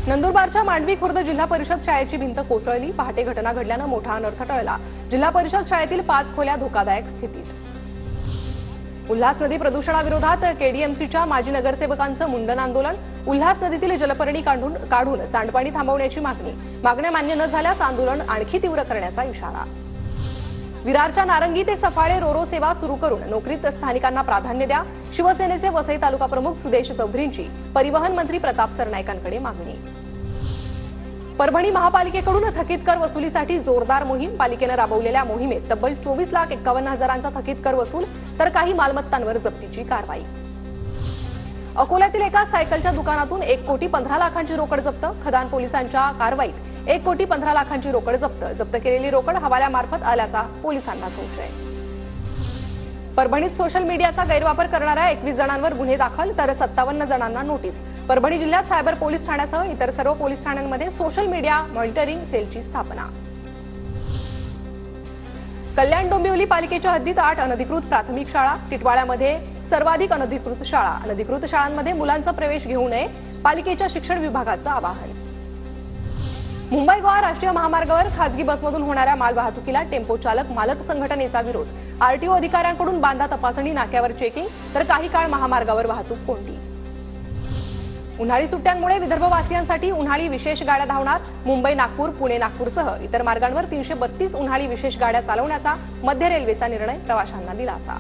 नंदुरबारच्या मांडवी खुर्द जिल्हा परिषद शाळेची भिंत कोसळली। पहाटे घटना घडल्याने मोठा अनर्थ टळला। जिल्हा परिषद शाळेतील 5 खोल्या धोकादायक स्थितीत। उल्हास नदी प्रदूषणाविरोधात केडीएमसीच्या माजी नगरसेवकांचं मुंडन आंदोलन। उल्हास नदीतील जलपर्णी काढून सांडपाणी थांबवण्याची मागण्या मान्य न झाल्यास आंदोलन आणखी तीव्र करण्याचा इशारा। विरारच्या नारंगी ते सफाळे रोरो सेवा सुरू करून नोकरीत स्थानिकांना प्राधान्य द्या। शिवसेनेचे वसई तालुका प्रमुख सुदेश चौधरींची परिवहन मंत्री प्रताप सरनाईकांकडे मागणी। परभणी महापालिकेकडून थकीत कर वसुलीसाठी जोरदार मोहीम। पालिकेने राबवलेल्या मोहिमेत तब्बल 24,51,000चा थकीत कर वसूल, तर काही मालमत्तांवर जप्तीची कारवाई। अकोल्यातील एका सायकलच्या दुकानातून 1,15,00,000ची रोकड जप्त। खदान पोलिसांच्या कारवाईत 1,15,00,000ची रोकड जप्त केलेली रोकड हवाल्यामार्फत आल्याचा पोलिसांना संशय। परभणीत सोशल मीडियाचा गैरवापर करणाऱ्या 21 जणांवर गुन्हे दाखल, तर 57 जणांना नोटीस। परभणी जिल्ह्यात सायबर पोलीस ठाण्यासह इतर सर्व पोलीस ठाण्यांमध्ये सोशल मीडिया मॉनिटरिंग सेलची स्थापना। कल्याण डोंबिवली पालिकेच्या हद्दीत 8 अनधिकृत प्राथमिक शाळा। टिटवाळ्यामध्ये सर्वाधिक अनधिकृत शाळा। अनधिकृत शाळांमध्ये मुलांचा प्रवेश घेऊ नये, पालिकेच्या शिक्षण विभागाचं आवाहन। मुंबई गोवा राष्ट्रीय महामार्गावर खासगी बसमधून होणाऱ्या मालवाहतुकीला टेम्पो चालक मालक संघटनेचा विरोध। आरटीओ अधिकाऱ्यांकडून बांधा तपासणी, नाक्यावर चेकिंग, तर काही काळ महामार्गावर वाहतूक कोंडी। उन्हाळी सुट्ट्यांमुळे विदर्भवासियांसाठी उन्हाळी विशेष गाड्या धावणार। मुंबई नागपूर, पुणे नागपूरसह इतर मार्गांवर 332 उन्हाळी विशेष गाड्या चालवण्याचा मध्य रेल्वेचा निर्णय, प्रवाशांना दिलासा।